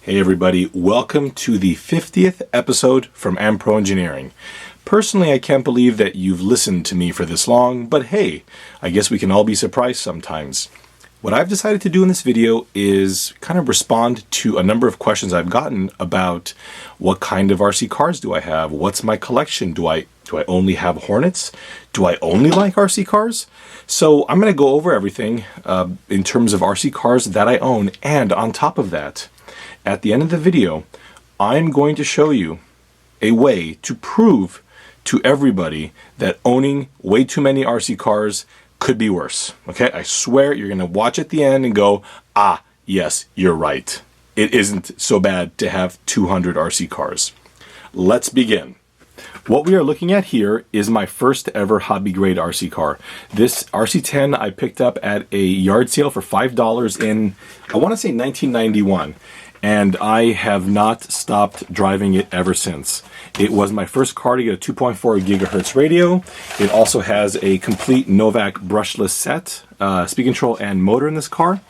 Hey everybody, welcome to the 50th episode from AmPro Engineering. Personally, I can't believe that you've listened to me for this long, but hey, I guess we can all be surprised sometimes. What I've decided to do in this video is kind of respond to a number of questions I've gotten about what kind of RC cars do I have? What's my collection? Do I only have Hornets? Do I only like RC cars? So I'm going to go over everything in terms of RC cars that I own, and on top of that, at the end of the video, I'm going to show you a way to prove to everybody that owning way too many RC cars could be worse. Okay, I swear you're going to watch at the end and go, ah, yes, you're right. It isn't so bad to have 200 RC cars. Let's begin. What we are looking at here is my first ever hobby grade RC car. This RC10 I picked up at a yard sale for $5 in, I want to say 1991. And I have not stopped driving it ever since. It was my first car to get a 2.4 gigahertz radio. It also has a complete Novak brushless set, speed control and motor in this car.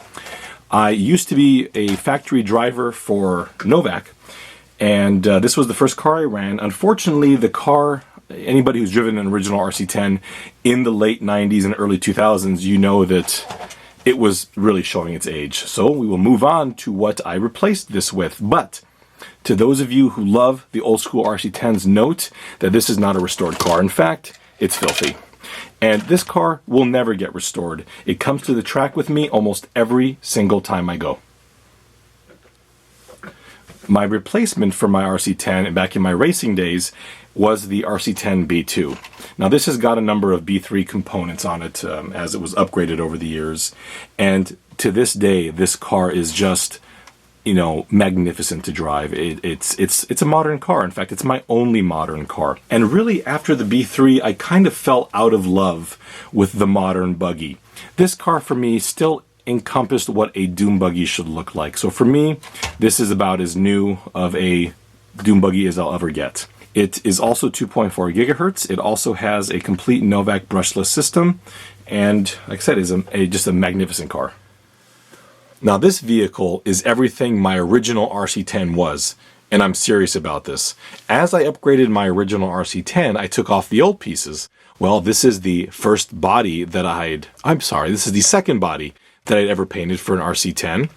I used to be a factory driver for Novak, and this was the first car I ran. Unfortunately, the car, anybody who's driven an original RC10 in the late 90s and early 2000s, you know that it was really showing its age. So we will move on to what I replaced this with. But to those of you who love the old school RC10s, note that this is not a restored car. In fact, it's filthy. And this car will never get restored. It comes to the track with me almost every single time I go. My replacement for my RC10 back in my racing days was the RC10 B2. Now this has got a number of B3 components on it as it was upgraded over the years, and to this day this car is just, you know, magnificent to drive. It's a modern car. In fact, it's my only modern car. And really after the B3 I kind of fell out of love with the modern buggy. This car for me still encompassed what a dune buggy should look like. So for me, this is about as new of a dune buggy as I'll ever get. It is also 2.4 gigahertz. It also has a complete Novak brushless system, and like I said, is just a magnificent car. Now this vehicle is everything my original RC10 was, and I'm serious about this. As I upgraded my original RC10, I took off the old pieces. Well, this is the first body that this is the second body that I'd ever painted for an RC10,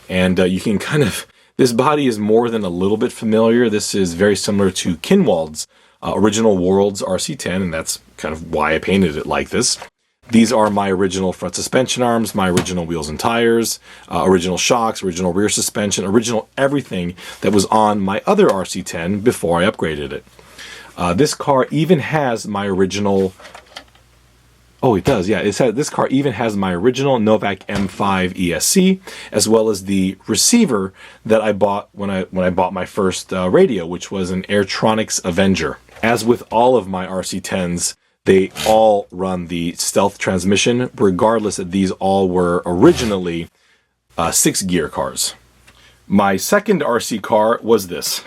and you can kind of, this body is more than a little bit familiar. This is very similar to Kinwald's original World's RC10, and that's kind of why I painted it like this. These are my original front suspension arms, my original wheels and tires, original shocks, original rear suspension, original everything that was on my other RC10 before I upgraded it. This car even has my original... Oh, it does, yeah. This car even has my original Novak M5 ESC, as well as the receiver that I bought when I bought my first radio, which was an Airtronics Avenger. As with all of my RC10s, they all run the stealth transmission, regardless that these all were originally 6-gear cars. My second RC car was this.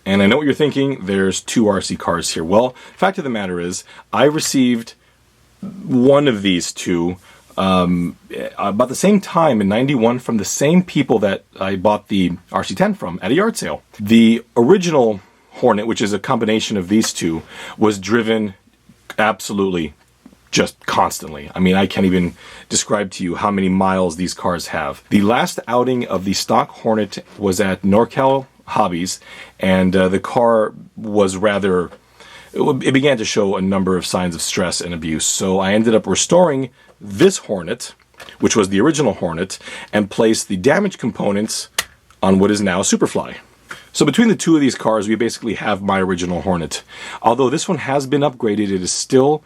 And I know what you're thinking, there's 2 RC cars here. Well, fact of the matter is, I received one of these 2 about the same time in 91 from the same people that I bought the RC10 from at a yard sale. The original Hornet, which is a combination of these 2, was driven absolutely just constantly. I mean, I can't even describe to you how many miles these cars have. The last outing of the stock Hornet was at NorCal Hobbies, and the car was it began to show a number of signs of stress and abuse. So I ended up restoring this Hornet, which was the original Hornet, and placed the damaged components on what is now Superfly. So between the 2 of these cars, we basically have my original Hornet. Although this one has been upgraded, it is still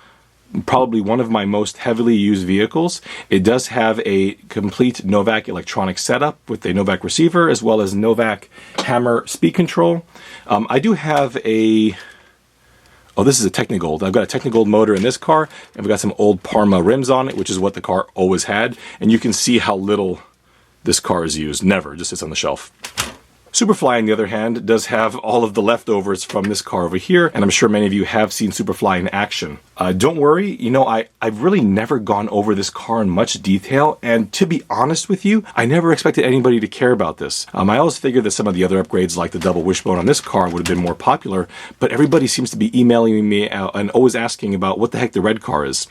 probably one of my most heavily used vehicles. It does have a complete Novak electronic setup with a Novak receiver, as well as Novak hammer speed control. I do have this is a Technigold. I've got a Technigold motor in this car, and we've got some old Parma rims on it, which is what the car always had. And you can see how little this car is used. Never, just sits on the shelf. Superfly, on the other hand, does have all of the leftovers from this car over here, and I'm sure many of you have seen Superfly in action. Don't worry, you know, I've really never gone over this car in much detail, and to be honest with you, I never expected anybody to care about this. I always figured that some of the other upgrades, like the double wishbone on this car, would have been more popular, but everybody seems to be emailing me and always asking about what the heck the red car is.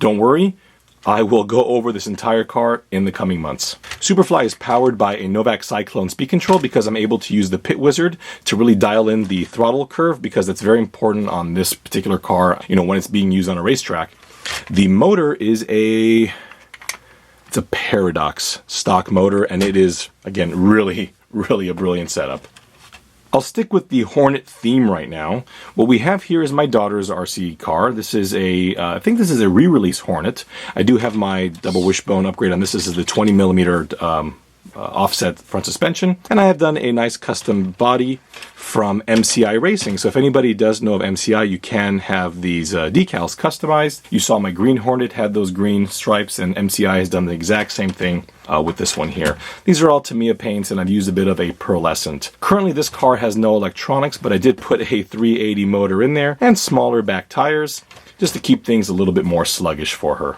Don't worry, I will go over this entire car in the coming months. Superfly is powered by a Novak Cyclone speed control because I'm able to use the Pit Wizard to really dial in the throttle curve, because that's very important on this particular car, you know, when it's being used on a racetrack. The motor is it's a Paradox stock motor, and it is, again, really a brilliant setup. I'll stick with the Hornet theme right now. What we have here is my daughter's RC car. This is I think this is a re-release Hornet. I do have my double wishbone upgrade on this. This is the 20 millimeter offset front suspension, and I have done a nice custom body from MCI Racing. So if anybody does know of MCI, you can have these decals customized. You saw my green Hornet had those green stripes, and MCI has done the exact same thing with this one here. These are all Tamiya paints, and I've used a bit of a pearlescent. Currently this car has no electronics, but I did put a 380 motor in there and smaller back tires just to keep things a little bit more sluggish for her.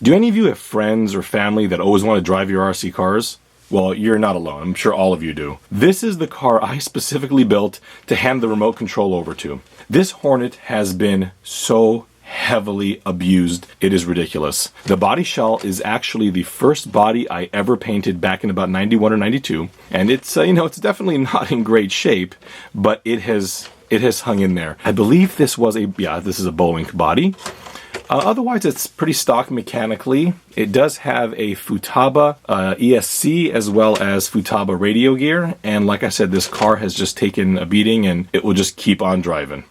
Do any of you have friends or family that always want to drive your RC cars? Well, you're not alone. I'm sure all of you do. This is the car I specifically built to hand the remote control over to. This Hornet has been so heavily abused, it is ridiculous. The body shell is actually the first body I ever painted back in about 91 or 92, and it's you know, it's definitely not in great shape, but it has hung in there. I believe this was this is a Bullwink body. Otherwise, it's pretty stock mechanically. It does have a Futaba ESC as well as Futaba radio gear. And like I said, this car has just taken a beating, and it will just keep on driving.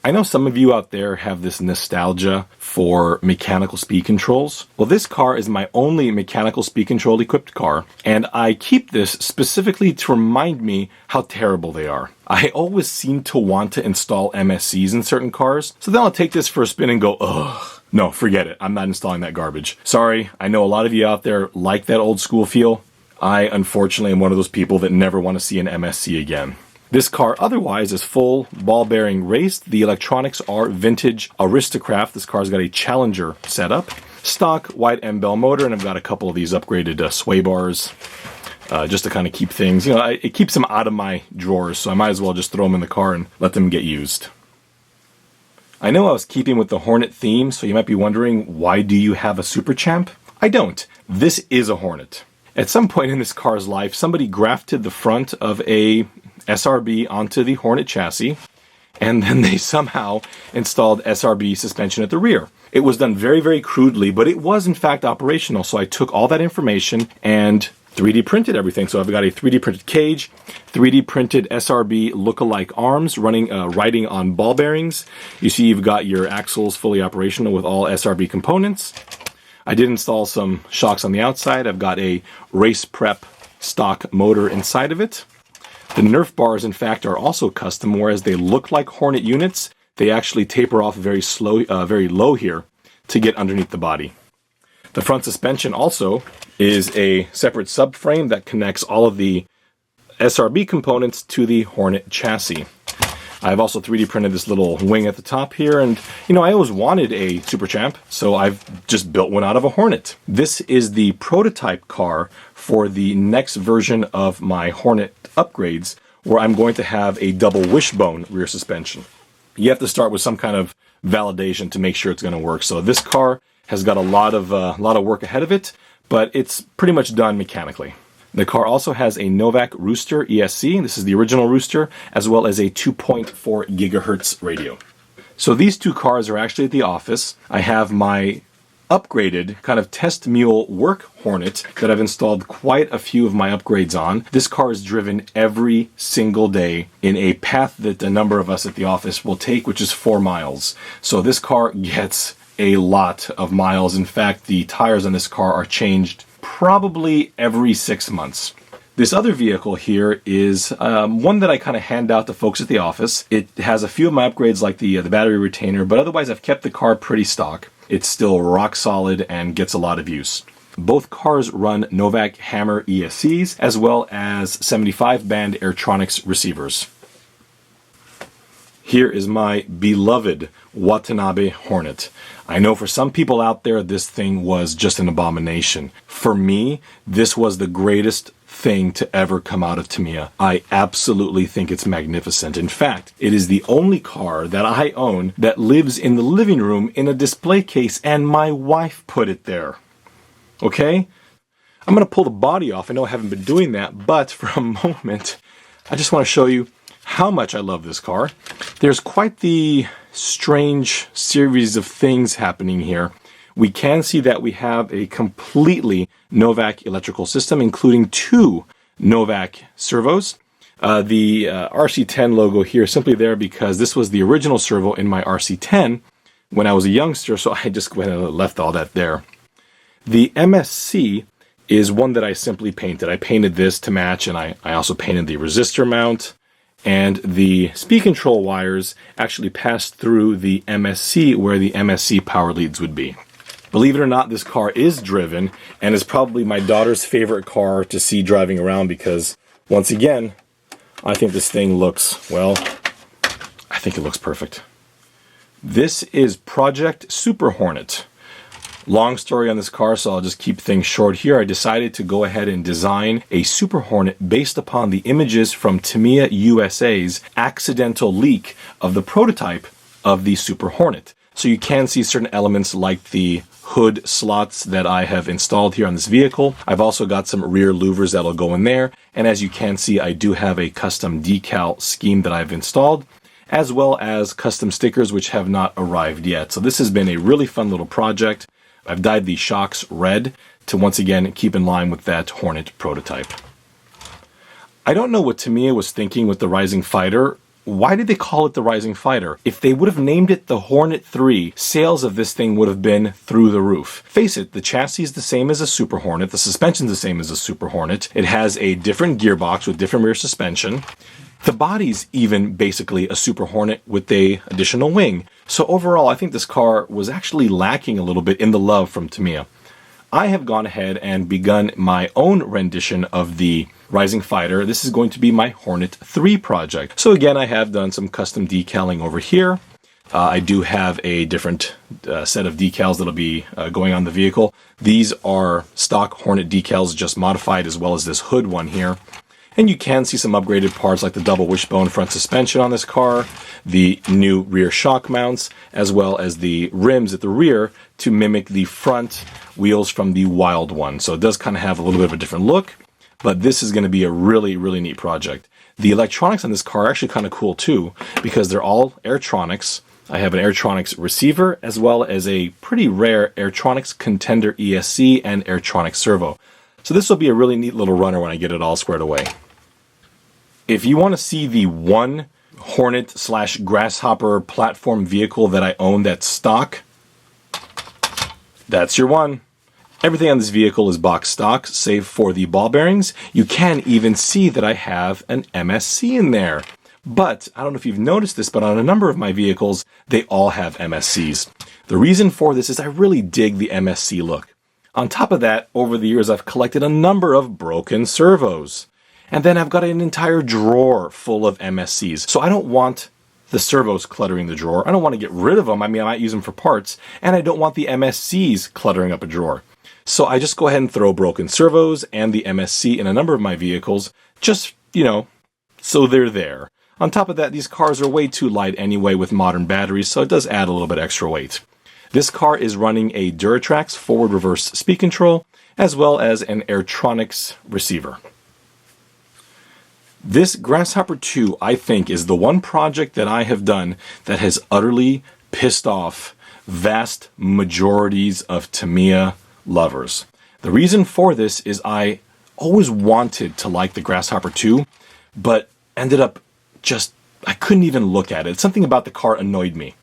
I know some of you out there have this nostalgia for mechanical speed controls. Well, this car is my only mechanical speed control equipped car, and I keep this specifically to remind me how terrible they are. I always seem to want to install MSCs in certain cars, so then I'll take this for a spin and go, ugh. No, forget it. I'm not installing that garbage. Sorry, I know a lot of you out there like that old school feel. I, unfortunately, am one of those people that never want to see an MSC again. This car otherwise is full ball bearing raced. The electronics are vintage Aristocraft. This car's got a Challenger setup. Stock white M-Bell motor, and I've got a couple of these upgraded sway bars just to kind of keep things, you know, it keeps them out of my drawers, so I might as well just throw them in the car and let them get used. I know I was keeping with the Hornet theme, so you might be wondering, why do you have a Super Champ? I don't. This is a Hornet. At some point in this car's life, somebody grafted the front of a SRB onto the Hornet chassis, and then they somehow installed SRB suspension at the rear. It was done very, very crudely, but it was in fact operational, so I took all that information and 3D printed everything. So I've got a 3D printed cage, 3D printed SRB look-alike arms riding on ball bearings. You see you've got your axles fully operational with all SRB components. I did install some shocks on the outside. I've got a race prep stock motor inside of it. The Nerf bars, in fact, are also custom, whereas they look like Hornet units. They actually taper off very low here to get underneath the body. The front suspension also is a separate subframe that connects all of the SRB components to the Hornet chassis. I've also 3D printed this little wing at the top here, and you know, I always wanted a Super Champ, so I've just built one out of a Hornet. This is the prototype car for the next version of my Hornet upgrades, where I'm going to have a double wishbone rear suspension. You have to start with some kind of validation to make sure it's going to work. So this car has got a lot of work ahead of it, but it's pretty much done mechanically. The car also has a Novak Rooster ESC. This is the original Rooster, as well as a 2.4 gigahertz radio. So these two cars are actually at the office. I have my upgraded kind of test mule work Hornet that I've installed quite a few of my upgrades on. This car is driven every single day in a path that a number of us at the office will take, which is 4 miles. So this car gets a lot of miles. In fact, the tires on this car are changed probably every 6 months. This other vehicle here is one that I kind of hand out to folks at the office. It has a few of my upgrades like the battery retainer, but otherwise I've kept the car pretty stock. It's still rock solid and gets a lot of use. Both cars run Novak Hammer ESCs as well as 75 band Airtronics receivers. Here is my beloved Watanabe Hornet. I know for some people out there this thing was just an abomination. For me, this was the greatest thing to ever come out of Tamiya. I absolutely think it's magnificent. In fact, it is the only car that I own that lives in the living room in a display case, and my wife put it there. Okay? I'm going to pull the body off. I know I haven't been doing that, but for a moment, I just want to show you how much I love this car. There's quite the strange series of things happening here. We can see that we have a completely Novak electrical system, including 2 Novak servos. The RC10 logo here is simply there because this was the original servo in my RC10 when I was a youngster, so I just went and left all that there. The MSC is one that I simply painted. I painted this to match, and I also painted the resistor mount. And the speed control wires actually passed through the MSC where the MSC power leads would be. Believe it or not, this car is driven and is probably my daughter's favorite car to see driving around because, once again, I think this thing looks, well, I think it looks perfect. This is Project Super Hornet. Long story on this car, so I'll just keep things short here. I decided to go ahead and design a Super Hornet based upon the images from Tamiya USA's accidental leak of the prototype of the Super Hornet. So you can see certain elements like the hood slots that I have installed here on this vehicle. I've also got some rear louvers that'll go in there. And as you can see, I do have a custom decal scheme that I've installed, as well as custom stickers which have not arrived yet. So this has been a really fun little project. I've dyed the shocks red to once again keep in line with that Hornet prototype. I don't know what Tamiya was thinking with the Rising Fighter. Why did they call it the Rising Fighter? If they would have named it the Hornet 3, sales of this thing would have been through the roof. Face it, the chassis is the same as a Super Hornet, the suspension is the same as a Super Hornet. It has a different gearbox with different rear suspension. The body's even basically a Super Hornet with a additional wing. So overall, I think this car was actually lacking a little bit in the love from Tamiya. I have gone ahead and begun my own rendition of the Rising Fighter. This is going to be my Hornet 3 project. So again, I have done some custom decaling over here. I do have a different set of decals that'll be going on the vehicle. These are stock Hornet decals, just modified, as well as this hood one here. And you can see some upgraded parts like the double wishbone front suspension on this car, the new rear shock mounts, as well as the rims at the rear to mimic the front wheels from the Wild one. So it does kind of have a little bit of a different look, but this is going to be a really, really neat project. The electronics on this car are actually kind of cool too, because they're all Airtronics. I have an Airtronics receiver, as well as a pretty rare Airtronics Contender ESC and Airtronics servo. So this will be a really neat little runner when I get it all squared away. If you want to see the one Hornet/Grasshopper platform vehicle that I own that's stock, that's your one. Everything on this vehicle is box stock, save for the ball bearings. You can even see that I have an MSC in there. But, I don't know if you've noticed this, but on a number of my vehicles, they all have MSCs. The reason for this is I really dig the MSC look. On top of that, over the years, I've collected a number of broken servos. And then I've got an entire drawer full of MSCs. So I don't want the servos cluttering the drawer. I don't want to get rid of them. I mean, I might use them for parts. And I don't want the MSCs cluttering up a drawer. So I just go ahead and throw broken servos and the MSC in a number of my vehicles. Just, so they're there. On top of that, these cars are way too light anyway with modern batteries, so it does add a little bit extra weight. This car is running a Duratrax forward-reverse speed control, as well as an Airtronics receiver. This Grasshopper 2, I think, is the one project that I have done that has utterly pissed off vast majorities of Tamiya lovers. The reason for this is I always wanted to like the Grasshopper 2, but ended up I couldn't even look at it. Something about the car annoyed me.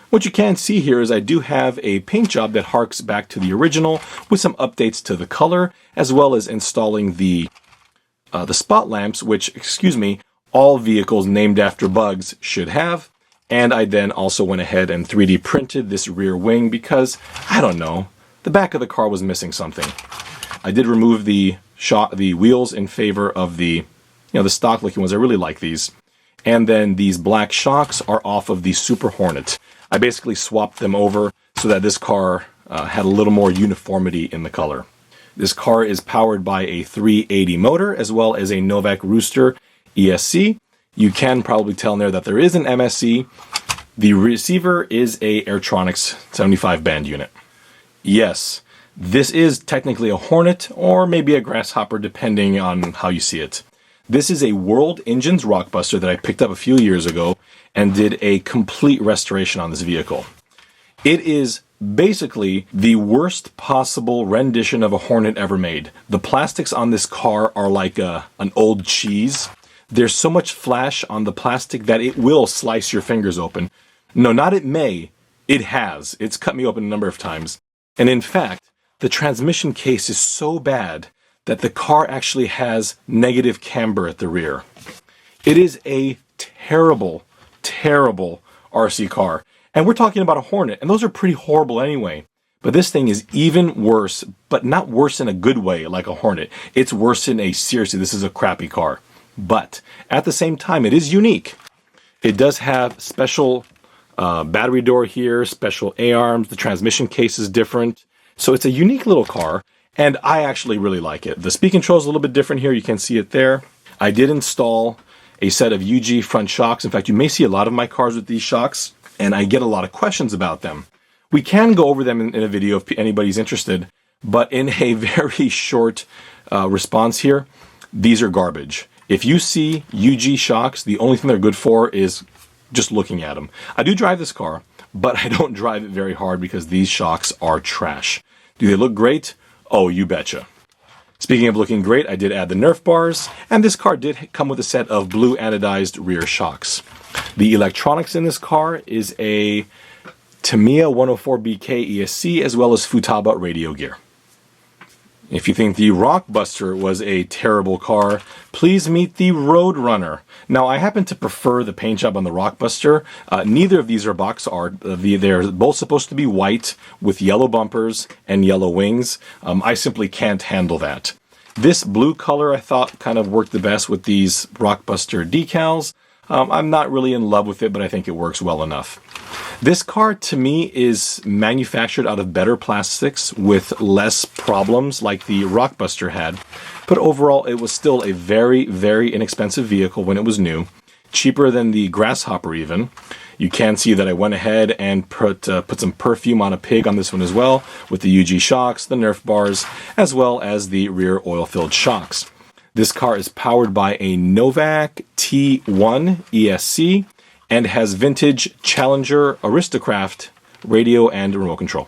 What you can see here is I do have a paint job that harks back to the original with some updates to the color, as well as installing the spot lamps, which, all vehicles named after bugs should have. And I then also went ahead and 3D printed this rear wing because, I don't know, the back of the car was missing something. I did remove the wheels in favor of the stock looking ones. I really like these. And then these black shocks are off of the Super Hornet. I basically swapped them over so that this car had a little more uniformity in the color. This car is powered by a 380 motor as well as a Novak Rooster ESC. You can probably tell in there that there is an MSC. The receiver is a Airtronics 75 band unit. Yes, this is technically a Hornet or maybe a Grasshopper depending on how you see it. This is a World Engines Rockbuster that I picked up a few years ago and did a complete restoration on this vehicle. It is basically the worst possible rendition of a Hornet ever made. The plastics on this car are like an old cheese. There's so much flash on the plastic that it will slice your fingers open. No, not it may. It has. It's cut me open a number of times. And in fact, the transmission case is so bad that the car actually has negative camber at the rear. It is a terrible, terrible RC car. And we're talking about a Hornet, and those are pretty horrible anyway. But this thing is even worse, but not worse in a good way like a Hornet. It's worse in a, seriously, this is a crappy car. But at the same time, it is unique. It does have special battery door here, special A-arms. The transmission case is different. So it's a unique little car, and I actually really like it. The speed control is a little bit different here. You can see it there. I did install a set of UG front shocks. In fact, you may see a lot of my cars with these shocks, and I get a lot of questions about them. We can go over them in a video if anybody's interested, but in a very short response here, these are garbage. If you see UG shocks, the only thing they're good for is just looking at them. I do drive this car, but I don't drive it very hard because these shocks are trash. Do they look great? Oh, you betcha. Speaking of looking great, I did add the Nerf bars, and this car did come with a set of blue anodized rear shocks. The electronics in this car is a Tamiya 104BK ESC as well as Futaba radio gear. If you think the Rockbuster was a terrible car, please meet the Roadrunner. Now, I happen to prefer the paint job on the Rockbuster. Neither of these are box art. They're both supposed to be white with yellow bumpers and yellow wings. I simply can't handle that. This blue color I thought kind of worked the best with these Rockbuster decals. I'm not really in love with it, but I think it works well enough. This car, to me, is manufactured out of better plastics with less problems like the Rockbuster had. But overall, it was still a very, very inexpensive vehicle when it was new. Cheaper than the Grasshopper even. You can see that I went ahead and put some perfume on a pig on this one as well, with the UG shocks, the Nerf bars, as well as the rear oil-filled shocks. This car is powered by a Novak T1 ESC and has vintage Challenger Aristocraft radio and remote control.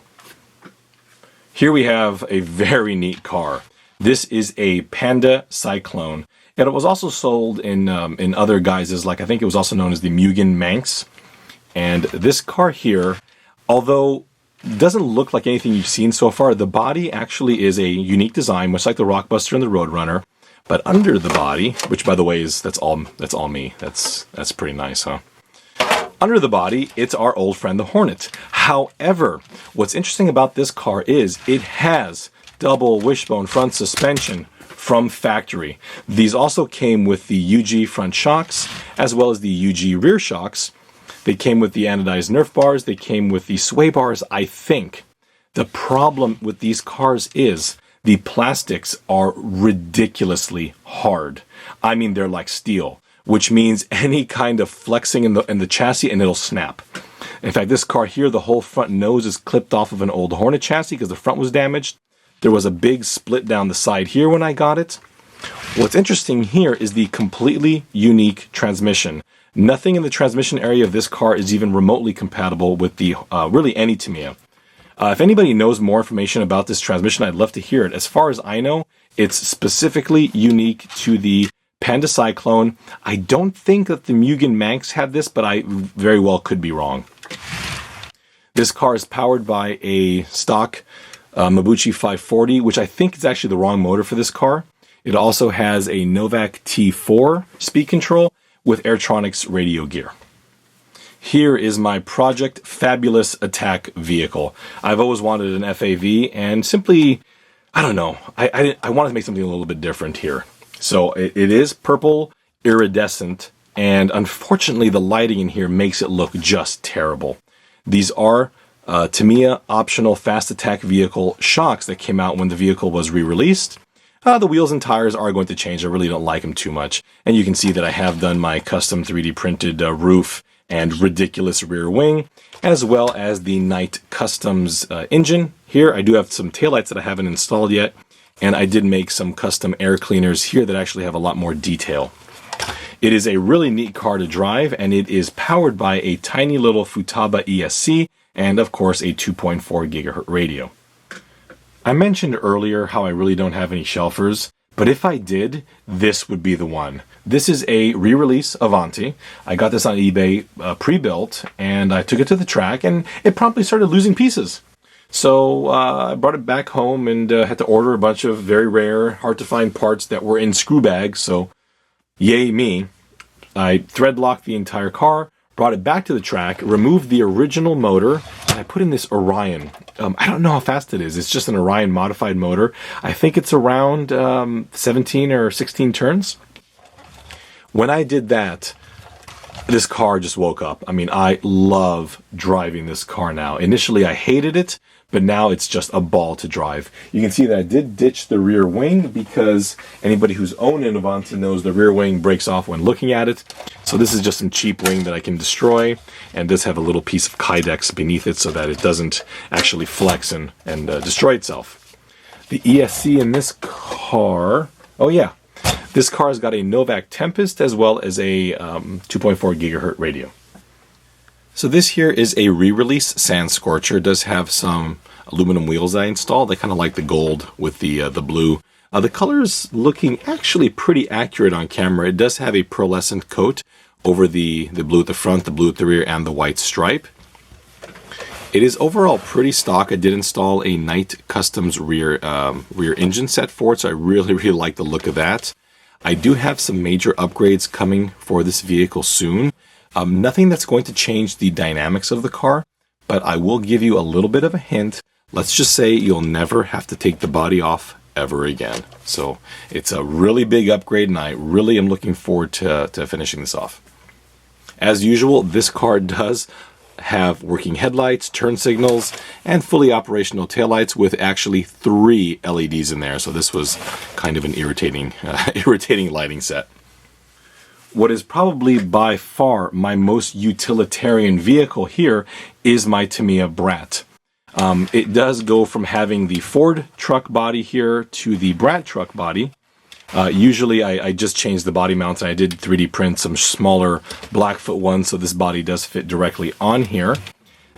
Here we have a very neat car. This is a Panda Cyclone. And it was also sold in other guises, like I think it was also known as the Mugen Manx. And this car here, although doesn't look like anything you've seen so far, the body actually is a unique design, much like the Rockbuster and the Roadrunner. But under the body, which by the way is that's all me. That's pretty nice, huh? Under the body, it's our old friend the Hornet. However, what's interesting about this car is it has double wishbone front suspension from factory. These also came with the UG front shocks as well as the UG rear shocks. They came with the anodized Nerf bars. They came with the sway bars, I think. The problem with these cars is the plastics are ridiculously hard. I mean, they're like steel, which means any kind of flexing in the chassis and it'll snap. In fact, this car here, the whole front nose is clipped off of an old Hornet chassis because the front was damaged. There was a big split down the side here when I got it. What's interesting here is the completely unique transmission. Nothing in the transmission area of this car is even remotely compatible with the really any Tamiya. If anybody knows more information about this transmission, I'd love to hear it. As far as I know, it's specifically unique to the Panda Cyclone. I don't think that the Mugen Manx had this, but I very well could be wrong. This car is powered by a stock Mabuchi 540, which I think is actually the wrong motor for this car. It also has a Novak T4 speed control with Airtronics radio gear. Here is my Project Fabulous Attack vehicle. I've always wanted an FAV, and simply, I don't know, I wanted to make something a little bit different here. So it is purple iridescent, and unfortunately the lighting in here makes it look just terrible. These are Tamiya optional fast attack vehicle shocks that came out when the vehicle was re-released. The wheels and tires are going to change. I really don't like them too much. And you can see that I have done my custom 3D printed roof and ridiculous rear wing, as well as the Knight Customs engine. Here I do have some taillights that I haven't installed yet, and I did make some custom air cleaners here that actually have a lot more detail. It is a really neat car to drive, and it is powered by a tiny little Futaba ESC and of course a 2.4 gigahertz radio. I mentioned earlier how I really don't have any shelfers, but if I did, this would be the one. This is a re-release Avanti. I got this on eBay pre-built, and I took it to the track, and it promptly started losing pieces. So I brought it back home and had to order a bunch of very rare, hard-to-find parts that were in screw bags, so yay me. I thread locked the entire car, brought it back to the track, removed the original motor, and I put in this Orion. I don't know how fast it is. It's just an Orion modified motor. I think it's around 17 or 16 turns. When I did that, this car just woke up. I mean, I love driving this car now. Initially, I hated it, but now it's just a ball to drive. You can see that I did ditch the rear wing because anybody who's owned an Avanti knows the rear wing breaks off when looking at it. So this is just some cheap wing that I can destroy, and does have a little piece of Kydex beneath it so that it doesn't actually flex and destroy itself. The ESC in this car, oh yeah, this car has got a Novak Tempest as well as a 2.4 gigahertz radio. So this here is a re-release Sand Scorcher. It does have some aluminum wheels I installed. I kind of like the gold with the blue. The color is looking actually pretty accurate on camera. It does have a pearlescent coat over the blue at the front, the blue at the rear, and the white stripe. It is overall pretty stock. I did install a Knight Customs rear engine set for it, so I really like the look of that. I do have some major upgrades coming for this vehicle soon. Nothing that's going to change the dynamics of the car, but I will give you a little bit of a hint. Let's just say you'll never have to take the body off ever again. So it's a really big upgrade, and I really am looking forward to finishing this off. As usual, this car does have working headlights, turn signals, and fully operational taillights with actually 3 LEDs in there. So this was kind of an irritating lighting set. What is probably by far my most utilitarian vehicle here is my Tamiya Brat. It does go from having the Ford truck body here to the Brat truck body. Usually I just changed the body mounts, and I did 3D print some smaller Blackfoot ones, so this body does fit directly on here.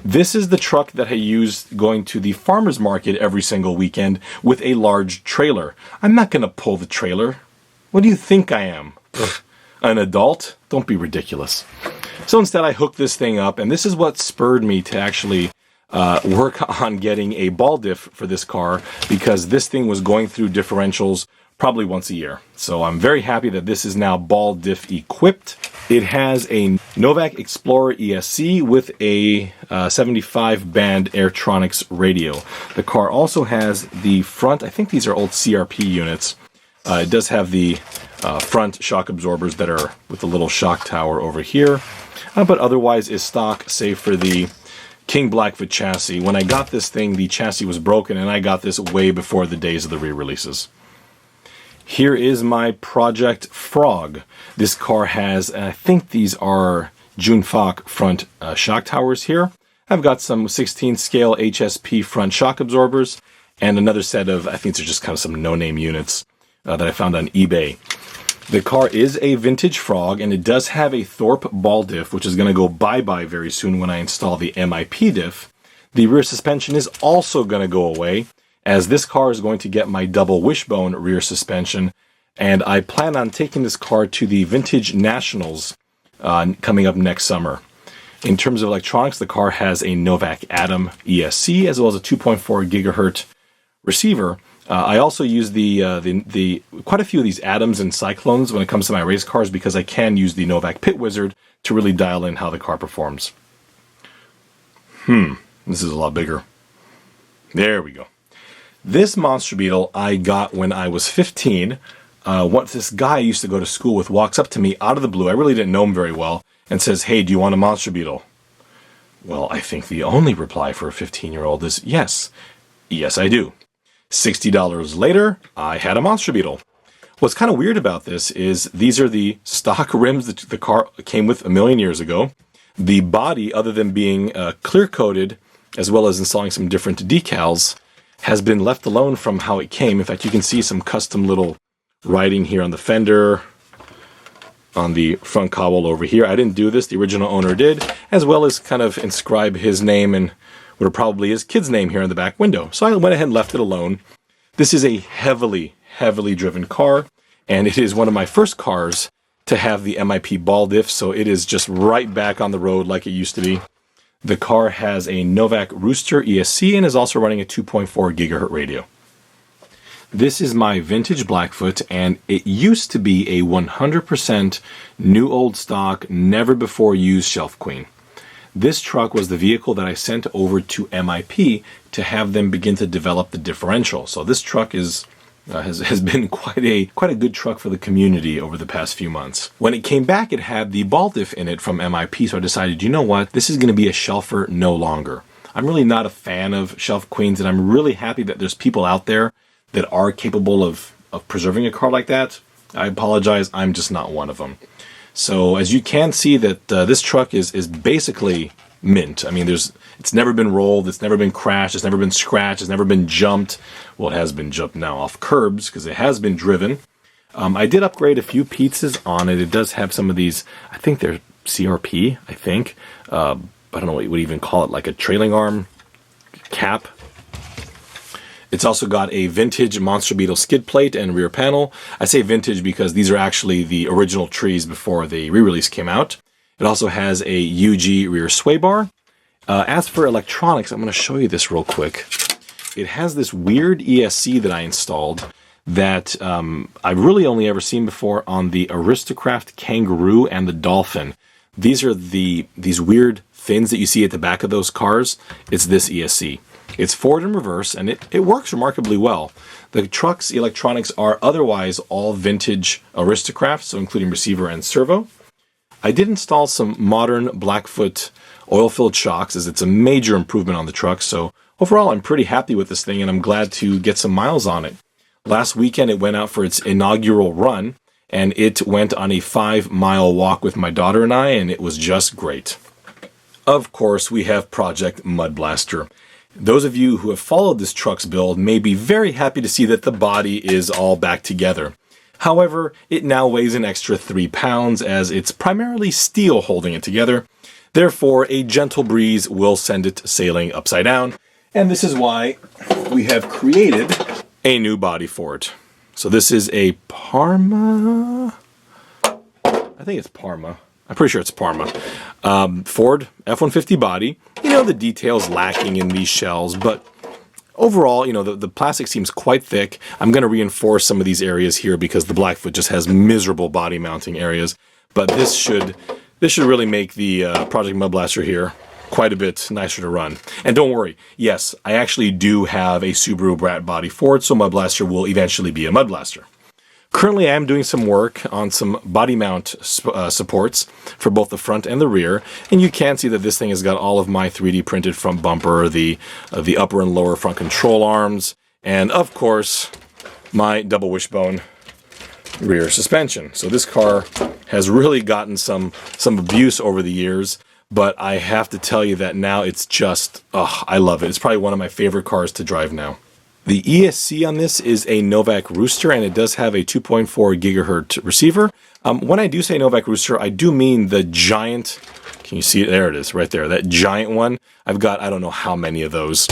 This is the truck that I use going to the farmer's market every single weekend with a large trailer. I'm not going to pull the trailer. What do you think I am? An adult? Don't be ridiculous. So instead I hooked this thing up, and this is what spurred me to actually work on getting a ball diff for this car, because this thing was going through differentials probably once a year. So I'm very happy that this is now ball diff equipped. It has a Novak Explorer ESC with a 75 band Airtronics radio. The car also has the front, I think these are old CRP units. It does have the front shock absorbers that are with the little shock tower over here, but otherwise is stock, save for the King Blackfoot chassis. When I got this thing, the chassis was broken, and I got this way before the days of the re-releases. Here is my Project Frog. This car has, I think these are Junfok front shock towers here. I've got some 16 scale HSP front shock absorbers, and another set of, I think they're just kind of some no-name units that I found on eBay. The car is a vintage Frog, and it does have a Thorpe ball diff, which is going to go bye-bye very soon when I install the MIP diff. The rear suspension is also going to go away, as this car is going to get my double wishbone rear suspension, and I plan on taking this car to the Vintage Nationals coming up next summer. In terms of electronics, the car has a Novak Atom ESC, as well as a 2.4 gigahertz receiver. I also use the quite a few of these Atoms and Cyclones when it comes to my race cars because I can use the Novak Pit Wizard to really dial in how the car performs. This is a lot bigger. There we go. This Monster Beetle I got when I was 15. What this guy I used to go to school with walks up to me out of the blue, I really didn't know him very well, and says, "Hey, do you want a Monster Beetle?" Well, I think the only reply for a 15-year-old is yes. Yes, I do. $60 later, I had a Monster Beetle. What's kind of weird about this is these are the stock rims that the car came with a million years ago. The body, other than being clear-coated, as well as installing some different decals, has been left alone from how it came. In fact, you can see some custom little writing here on the fender, on the front cobble over here. I didn't do this, the original owner did, as well as kind of inscribe his name and what are probably his kid's name here in the back window. So I went ahead and left it alone. This is a heavily driven car, and it is one of my first cars to have the MIP ball diff, so it is just right back on the road like it used to be. The car has a Novak Rooster ESC and is also running a 2.4 gigahertz radio. This is my vintage Blackfoot, and it used to be a 100% new old stock, never before used Shelf Queen. This truck was the vehicle that I sent over to MIP to have them begin to develop the differential. So this truck has been quite a good truck for the community over the past few months. When it came back, it had the ball diff in it from MIP, so I decided, you know what, this is going to be a shelfer no longer. I'm really not a fan of Shelf Queens, and I'm really happy that there's people out there that are capable of preserving a car like that. I apologize, I'm just not one of them. So as you can see that this truck is basically mint. I mean, it's never been rolled, it's never been crashed, it's never been scratched, it's never been jumped. Well, it has been jumped now off curbs because it has been driven. I did upgrade a few pieces on it. It does have some of these, I think they're CRP, I think. I don't know what you would even call it, like a trailing arm cap. It's also got a vintage Monster Beetle skid plate and rear panel. I say vintage because these are actually the original trees before the re-release came out. It also has a UG rear sway bar. As for electronics, I'm going to show you this real quick. It has this weird ESC that I installed that I've really only ever seen before on the Aristocraft Kangaroo and the Dolphin. These are these weird fins that you see at the back of those cars. It's this ESC. It's forward and reverse, and it works remarkably well. The truck's electronics are otherwise all vintage Aristocraft, so including receiver and servo. I did install some modern Blackfoot oil-filled shocks, as it's a major improvement on the truck, so overall I'm pretty happy with this thing, and I'm glad to get some miles on it. Last weekend it went out for its inaugural run, and it went on a 5-mile walk with my daughter and I, and it was just great. Of course, we have Project Mud Blaster. Those of you who have followed this truck's build may be very happy to see that the body is all back together. However, it now weighs an extra 3 pounds as it's primarily steel holding it together. Therefore, a gentle breeze will send it sailing upside down. And this is why we have created a new body for it. So this is a Parma. I think it's Parma. I'm pretty sure it's Parma. Ford F-150 body. You know, the details lacking in these shells, but overall, you know, the plastic seems quite thick. I'm going to reinforce some of these areas here because the Blackfoot just has miserable body mounting areas. But this should really make the Project Mud Blaster here quite a bit nicer to run. And don't worry, yes, I actually do have a Subaru Brat body for it, so Mud Blaster will eventually be a Mud Blaster. Currently, I am doing some work on some body mount supports for both the front and the rear, and you can see that this thing has got all of my 3D printed front bumper, the upper and lower front control arms, and of course, my double wishbone rear suspension. So this car has really gotten some abuse over the years, but I have to tell you that now it's just, I love it. It's probably one of my favorite cars to drive now. The ESC on this is a Novak Rooster, and it does have a 2.4 gigahertz receiver. When I do say Novak Rooster, I do mean the giant, can you see it? There it is, right there, that giant one. I've got, I don't know how many of those.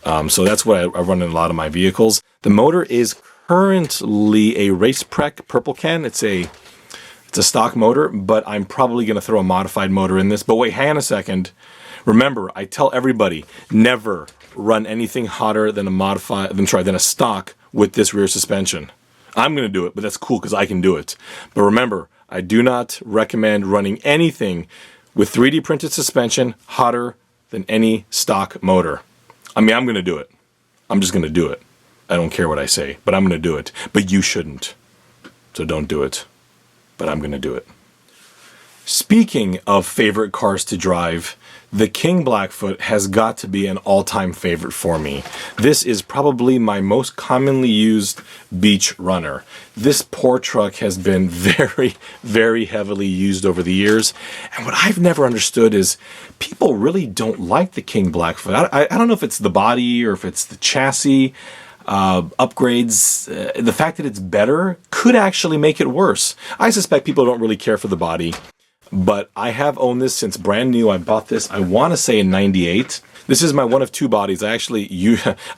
So that's what I run in a lot of my vehicles. The motor is currently a Raceprec Purple Can. It's a stock motor, but I'm probably going to throw a modified motor in this. But wait, hang on a second. Remember, I tell everybody, never run anything hotter than a stock with this rear suspension. I'm going to do it, but that's cool because I can do it. But remember, I do not recommend running anything with 3D printed suspension hotter than any stock motor. I mean, I'm going to do it. I'm just going to do it. I don't care what I say, but I'm going to do it. But you shouldn't. So don't do it. But I'm going to do it. Speaking of favorite cars to drive, the King Blackfoot has got to be an all-time favorite for me. This is probably my most commonly used beach runner. This poor truck has been very, very heavily used over the years. And what I've never understood is people really don't like the King Blackfoot. I don't know if it's the body or if it's the chassis. Upgrades, the fact that it's better could actually make it worse. I suspect people don't really care for the body. But I have owned this since brand new. I bought this, I want to say in 98. This is my one of two bodies. I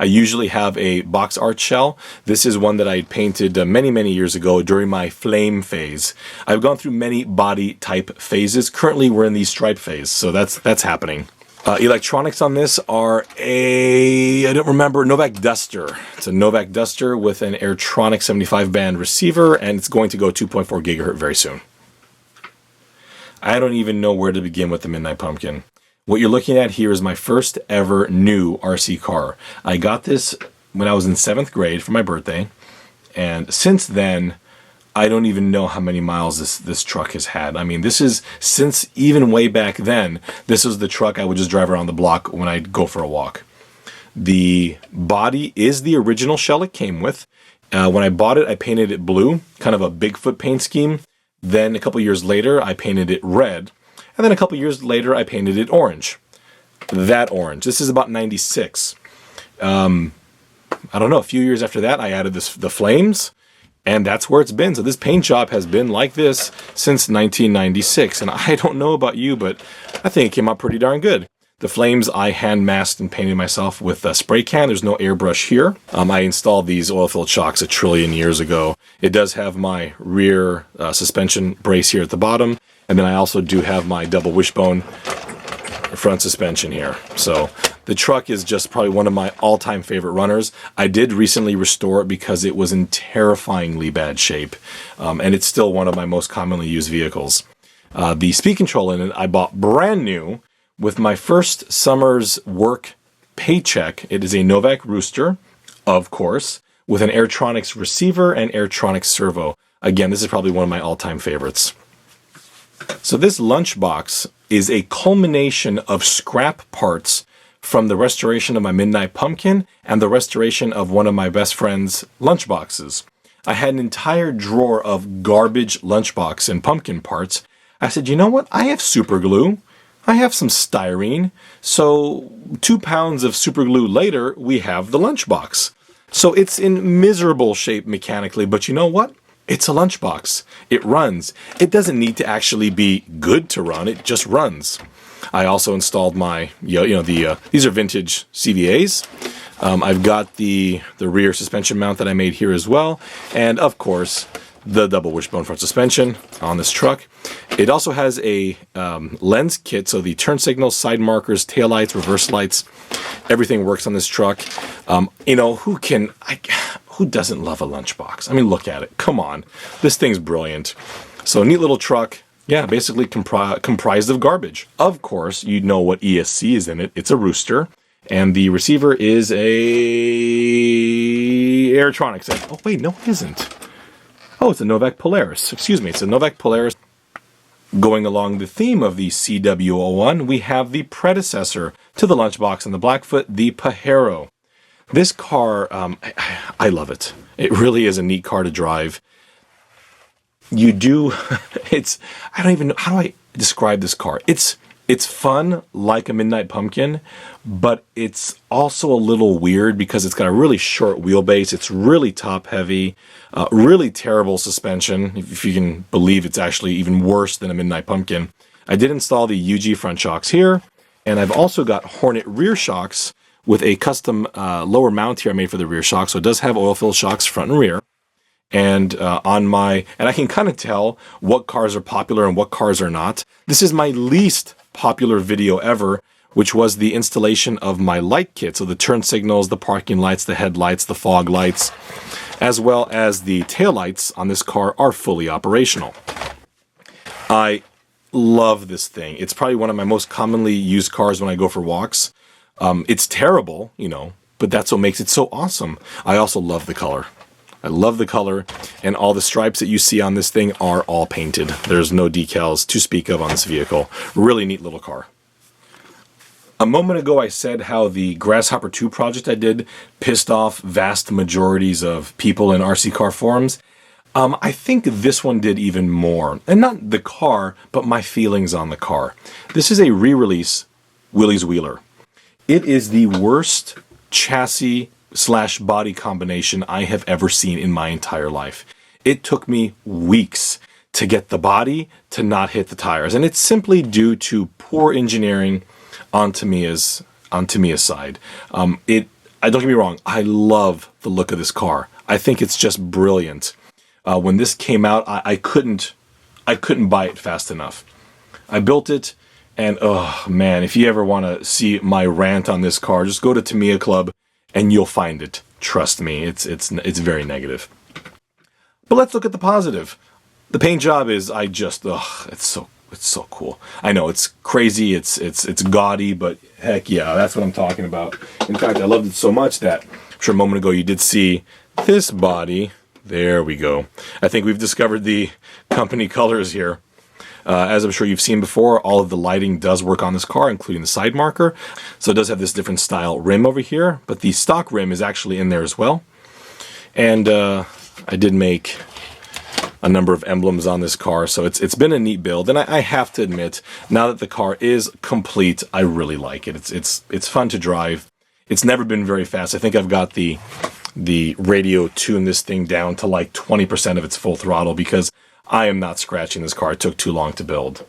usually have a box art shell. This is one that I painted many, many years ago during my flame phase. I've gone through many body type phases. Currently, we're in the stripe phase, so that's happening. Electronics on this are I don't remember, Novak Duster. It's a Novak Duster with an Airtronic 75 band receiver, and it's going to go 2.4 gigahertz very soon. I don't even know where to begin with the Midnight Pumpkin. What you're looking at here is my first ever new RC car. I got this when I was in 7th grade for my birthday, and since then, I don't even know how many miles this truck has had. I mean, this is, since even way back then, this was the truck I would just drive around the block when I'd go for a walk. The body is the original shell it came with. When I bought it, I painted it blue, kind of a Bigfoot paint scheme. Then a couple years later, I painted it red. And then a couple years later, I painted it orange. That orange. This is about 96. I don't know, a few years after that, I added the flames. And that's where it's been. So this paint job has been like this since 1996. And I don't know about you, but I think it came out pretty darn good. The flames I hand masked and painted myself with a spray can. There's no airbrush here. I installed these oil-filled shocks a trillion years ago. It does have my rear suspension brace here at the bottom. And then I also do have my double wishbone front suspension here. So the truck is just probably one of my all-time favorite runners. I did recently restore it because it was in terrifyingly bad shape. And it's still one of my most commonly used vehicles. The speed control in it I bought brand new with my first summer's work paycheck. It is a Novak Rooster, of course, with an Airtronics receiver and Airtronics servo. Again, this is probably one of my all-time favorites. So this lunchbox is a culmination of scrap parts from the restoration of my Midnight Pumpkin and the restoration of one of my best friend's lunchboxes. I had an entire drawer of garbage lunchbox and pumpkin parts. I said, you know what? I have super glue. I have some styrene, so 2 pounds of super glue later, we have the lunchbox. So it's in miserable shape mechanically, but you know what? It's a lunchbox. It runs. It doesn't need to actually be good to run. It just runs. I also installed my, these are vintage CVAs. I've got the rear suspension mount that I made here as well, and of course, the double wishbone front suspension on this truck. It also has a lens kit, so the turn signals, side markers, tail lights, reverse lights, everything works on this truck. Who doesn't love a lunchbox? I mean, look at it. Come on. This thing's brilliant. So neat little truck. Yeah, basically comprised of garbage. Of course, you know what ESC is in it. It's a Rooster. And the receiver is a Airtronics. Oh, wait, no, it isn't. Oh, it's a Novak Polaris. Excuse me, it's a Novak Polaris. Going along the theme of the CW01, we have the predecessor to the lunchbox and the Blackfoot, the Pajero. This car, I love it. It really is a neat car to drive. You do, I don't even know, how do I describe this car? It's fun like a Midnight Pumpkin, but it's also a little weird because it's got a really short wheelbase. It's really top heavy, really terrible suspension, if you can believe it's actually even worse than a Midnight Pumpkin. I did install the UG front shocks here, and I've also got Hornet rear shocks with a custom lower mount here I made for the rear shock. So it does have oil-filled shocks front and rear. And and I can kind of tell what cars are popular and what cars are not. This is my least popular video ever, which was the installation of my light kit. So the turn signals, the parking lights, the headlights, the fog lights. as well as the taillights on this car are fully operational. I love this thing. It's probably one of my most commonly used cars when I go for walks. It's terrible, you know, but that's what makes it so awesome. I also love the color. I love the color, and all the stripes that you see on this thing are all painted. There's no decals to speak of on this vehicle. Really neat little car. A moment ago I said how the Grasshopper 2 project I did pissed off vast majorities of people in RC car forums. I think this one did even more. And not the car, but my feelings on the car. This is a re-release Willys Wheeler. It is the worst chassis / body combination I have ever seen in my entire life. It took me weeks to get the body to not hit the tires. And it's simply due to poor engineering on Tamiya's side. Don't get me wrong, I love the look of this car. I think it's just brilliant. When this came out, I couldn't buy it fast enough. I built it, and oh man, if you ever want to see my rant on this car, just go to Tamiya Club and you'll find it. Trust me, it's very negative. But let's look at the positive. The paint job is it's so cool. I know it's crazy, it's gaudy, but heck yeah, that's what I'm talking about. In fact, I loved it so much that I'm sure a moment ago you did see this body. There we go. I think we've discovered the company colors here. As I'm sure you've seen before, all of the lighting does work on this car, including the side marker. So it does have this different style rim over here, but the stock rim is actually in there as well. And I did make a number of emblems on this car, so it's been a neat build. And I have to admit, now that the car is complete, I really like it. It's fun to drive. It's never been very fast. I think I've got the radio tune this thing down to like 20% of its full throttle because I am not scratching this car. It took too long to build.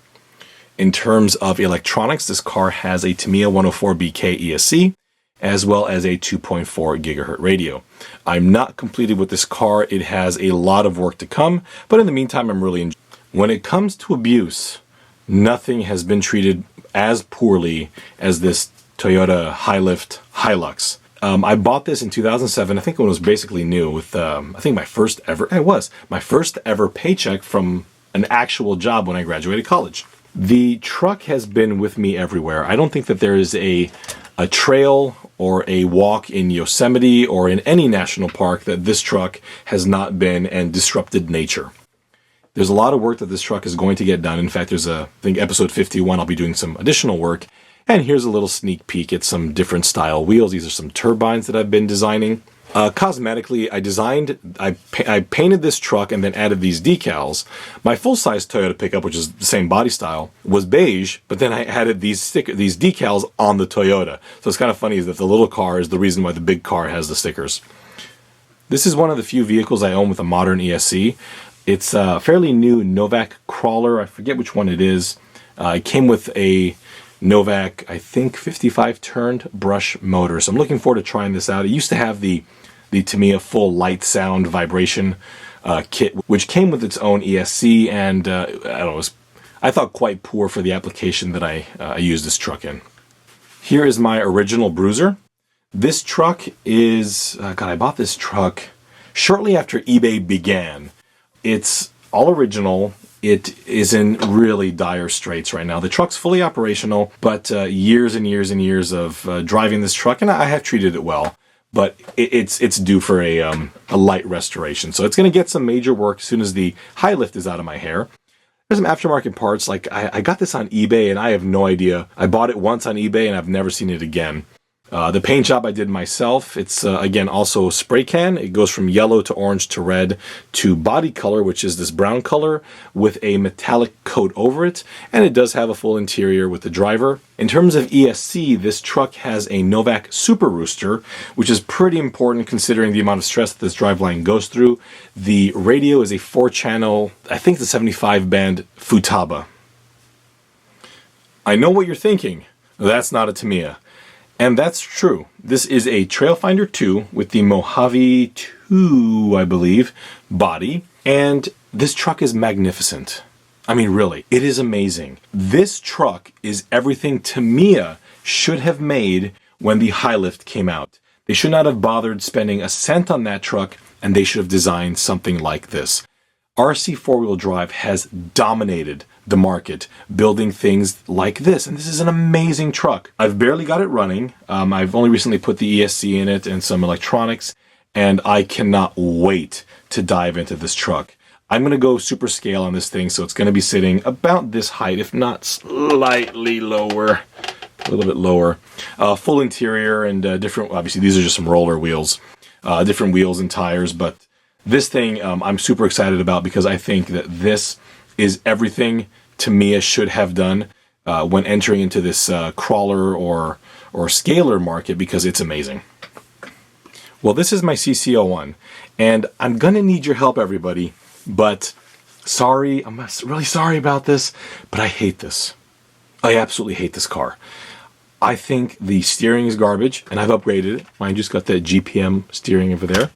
In terms of electronics, this car has a Tamiya 104BK ESC as well as a 2.4 gigahertz radio. I'm not completed with this car. It has a lot of work to come, but in the meantime, I'm really enjoying it. When it comes to abuse, nothing has been treated as poorly as this Toyota Hilux Hilux. I bought this in 2007, I think when it was basically new, with I think my first ever paycheck from an actual job when I graduated college. The truck has been with me everywhere. I don't think that there is a trail or a walk in Yosemite or in any national park that this truck has not been and disrupted nature. There's a lot of work that this truck is going to get done. In fact, I think episode 51, I'll be doing some additional work. And here's a little sneak peek at some different style wheels. These are some turbines that I've been designing. Cosmetically, I painted this truck and then added these decals. My full-size Toyota pickup, which is the same body style, was beige, but then I added these decals on the Toyota. So it's kind of funny that the little car is the reason why the big car has the stickers. This is one of the few vehicles I own with a modern ESC. It's a fairly new Novak crawler. I forget which one it is. It came with a Novak, I think, 55 turned brush motor. So I'm looking forward to trying this out. It used to have the Tamiya full light sound vibration kit, which came with its own ESC, and I thought quite poor for the application that I used this truck in. Here is my original Bruiser. This truck is, I bought this truck shortly after eBay began. It's all original. It is in really dire straits right now. The truck's fully operational, but years and years and years of driving this truck, and I have treated it well, but it's due for a light restoration. So it's going to get some major work as soon as the high lift is out of my hair. There's some aftermarket parts. Like I got this on eBay, and I have no idea. I bought it once on eBay, and I've never seen it again. The paint job I did myself. It's, again, also spray can. It goes from yellow to orange to red to body color, which is this brown color with a metallic coat over it. And it does have a full interior with the driver. In terms of ESC, this truck has a Novak Super Rooster, which is pretty important considering the amount of stress that this driveline goes through. The radio is a 4-channel, I think the 75-band Futaba. I know what you're thinking. That's not a Tamiya. And that's true. This is a Trailfinder 2 with the Mojave 2, I believe, body. And this truck is magnificent. I mean, really, it is amazing. This truck is everything Tamiya should have made when the high lift came out. They should not have bothered spending a cent on that truck, and they should have designed something like this. RC four-wheel drive has dominated the market, building things like this, and this is an amazing truck. I've barely got it running. I've only recently put the ESC in it and some electronics, and I cannot wait to dive into this truck. I'm going to go super scale on this thing, so it's going to be sitting about this height, if not slightly lower, a little bit lower. Full interior and different, obviously these are just some roller wheels, different wheels and tires, but this thing I'm super excited about because I think that this is everything Tamiya should have done when entering into this crawler or scaler market, because it's amazing. Well, this is my CC01, and I'm gonna need your help, everybody, but sorry, I'm really sorry about this, but I hate this. I absolutely hate this car. I think the steering is garbage, and I've upgraded it. Mine just got that GPM steering over there.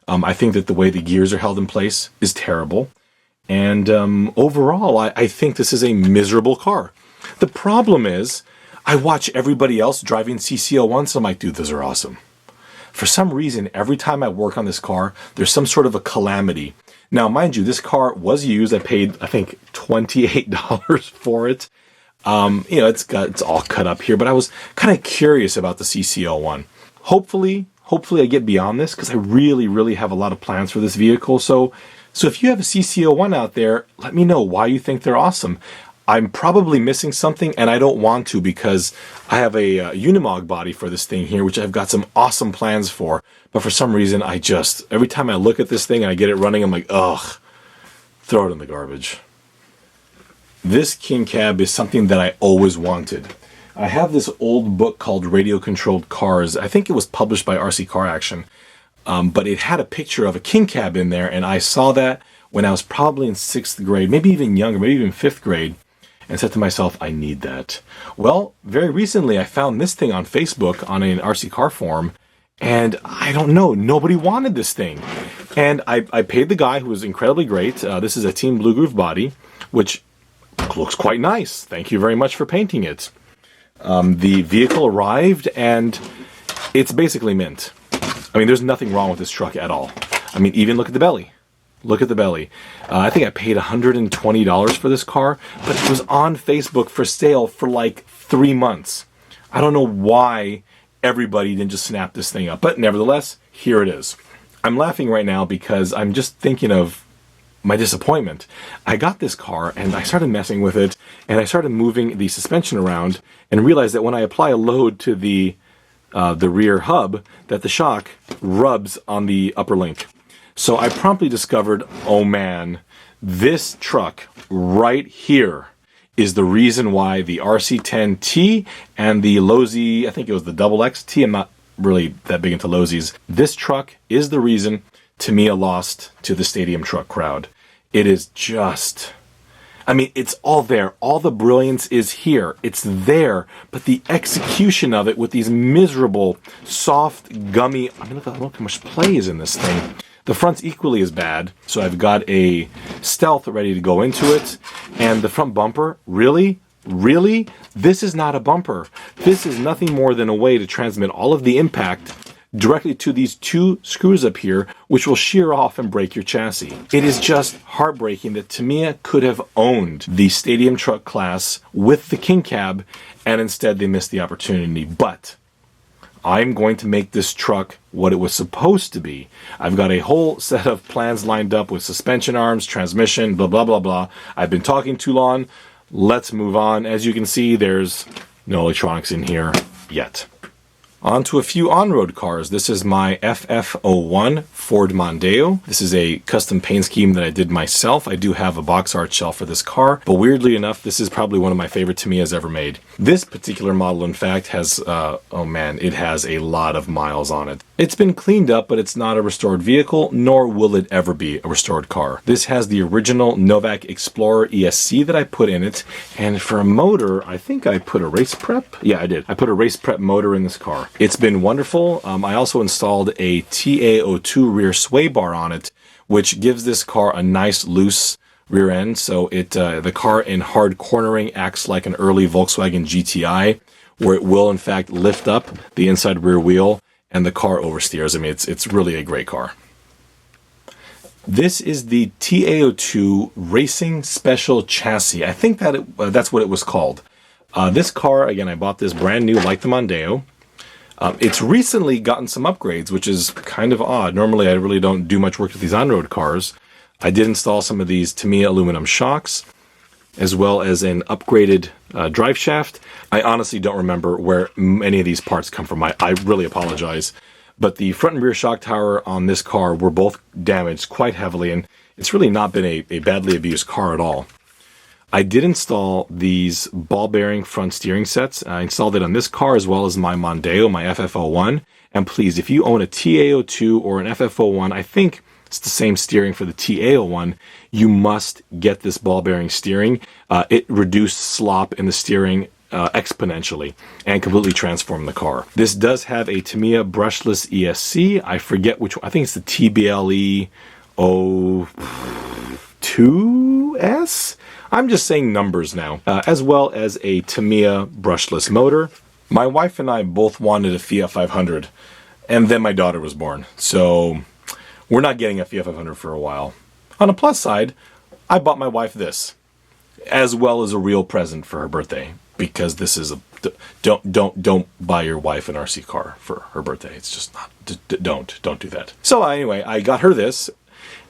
I think that the way the gears are held in place is terrible. And overall, I think this is a miserable car. The problem is, I watch everybody else driving CC01, so I'm like, dude, those are awesome. For some reason, every time I work on this car, there's some sort of a calamity. Now, mind you, this car was used. I paid, I think, $28 for it. You know, it's all cut up here, but I was kind of curious about the CC01. Hopefully I get beyond this, because I really have a lot of plans for this vehicle. So if you have a CC01 out there, let me know why you think they're awesome. I'm probably missing something, and I don't want to, because I have a Unimog body for this thing here, which I've got some awesome plans for. But for some reason, every time I look at this thing and I get it running, I'm like, ugh, throw it in the garbage. This king cab is something that I always wanted. I have this old book called Radio Controlled Cars. I think it was published by RC Car Action. But it had a picture of a king cab in there, and I saw that when I was probably in 6th grade, maybe even younger, maybe even 5th grade, and said to myself, I need that. Well, very recently I found this thing on Facebook on an RC car forum, and I don't know, nobody wanted this thing. And I paid the guy, who was incredibly great. This is a Team Blue Groove body, which looks quite nice. Thank you very much for painting it. The vehicle arrived, and it's basically mint. I mean, there's nothing wrong with this truck at all. I mean, even look at the belly. Look at the belly. I think I paid $120 for this car, but it was on Facebook for sale for like 3 months. I don't know why everybody didn't just snap this thing up, but nevertheless, here it is. I'm laughing right now because I'm just thinking of my disappointment. I got this car and I started messing with it, and I started moving the suspension around and realized that when I apply a load to the rear hub, that the shock rubs on the upper link. So I promptly discovered, oh man, this truck right here is the reason why the RC10T and the Losi, I think it was the XXT, I'm not really that big into Losis. This truck is the reason Tamiya lost to the stadium truck crowd. It is just, I mean, it's all there. All the brilliance is here. It's there. But the execution of it with these miserable, soft, gummy, I mean, look how much play is in this thing. The front's equally as bad, so I've got a Stealth ready to go into it. And the front bumper, really? Really? This is not a bumper. This is nothing more than a way to transmit all of the impact directly to these 2 screws up here, which will shear off and break your chassis. It is just heartbreaking that Tamiya could have owned the stadium truck class with the king cab, and instead they missed the opportunity. But I'm going to make this truck what it was supposed to be. I've got a whole set of plans lined up with suspension arms, transmission, blah, blah, blah, blah. I've been talking too long. Let's move on. As you can see, there's no electronics in here yet. On to a few on-road cars. This is my FF01 Ford Mondeo. This is a custom paint scheme that I did myself. I do have a box art shell for this car, but weirdly enough, this is probably one of my favorite Tamiyas ever made. This particular model, in fact, has, oh man, it has a lot of miles on it. It's been cleaned up, but it's not a restored vehicle, nor will it ever be a restored car. This has the original Novak Explorer ESC that I put in it, and for a motor, I think I put a race prep? Yeah, I did. I put a race prep motor in this car. It's been wonderful. I also installed a TA02 rear sway bar on it, which gives this car a nice loose rear end. So the car in hard cornering acts like an early Volkswagen GTI, where it will in fact lift up the inside rear wheel and the car oversteers. I mean, it's really a great car. This is the TA02 Racing Special Chassis. I think that that's what it was called. This car, again, I bought this brand new like the Mondeo. It's recently gotten some upgrades, which is kind of odd. Normally, I really don't do much work with these on-road cars. I did install some of these Tamiya aluminum shocks, as well as an upgraded drive shaft. I honestly don't remember where any of these parts come from. I really apologize. But the front and rear shock tower on this car were both damaged quite heavily, and it's really not been a badly abused car at all. I did install these ball bearing front steering sets. I installed it on this car as well as my Mondeo, my FF01. And please, if you own a TA02 or an FF01, I think it's the same steering for the TA01, you must get this ball bearing steering. It reduced slop in the steering exponentially and completely transformed the car. This does have a Tamiya brushless ESC. I forget which one. I think it's the TBLE 02S. I'm just saying numbers now, as well as a Tamiya brushless motor. My wife and I both wanted a Fiat 500, and then my daughter was born. So we're not getting a Fiat 500 for a while. On a plus side, I bought my wife this, as well as a real present for her birthday, because this is don't buy your wife an RC car for her birthday. It's just not, don't do that. So anyway, I got her this.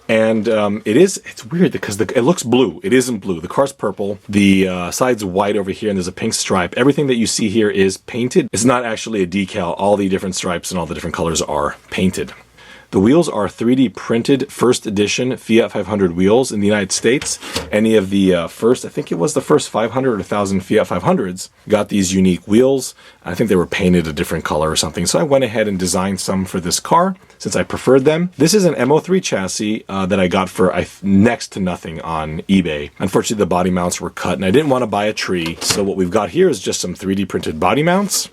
And it's weird because it looks blue. It isn't blue. The car's purple. The side's white over here, and there's a pink stripe. Everything that you see here is painted. It's not actually a decal. All the different stripes and all the different colors are painted. The wheels are 3D printed first edition Fiat 500 wheels in the United States. Any of the first, I think it was the first 500 or 1,000 Fiat 500s, got these unique wheels. I think they were painted a different color or something. So I went ahead and designed some for this car since I preferred them. This is an MO3 chassis that I got for next to nothing on eBay. Unfortunately, the body mounts were cut and I didn't want to buy a tree. So what we've got here is just some 3D printed body mounts.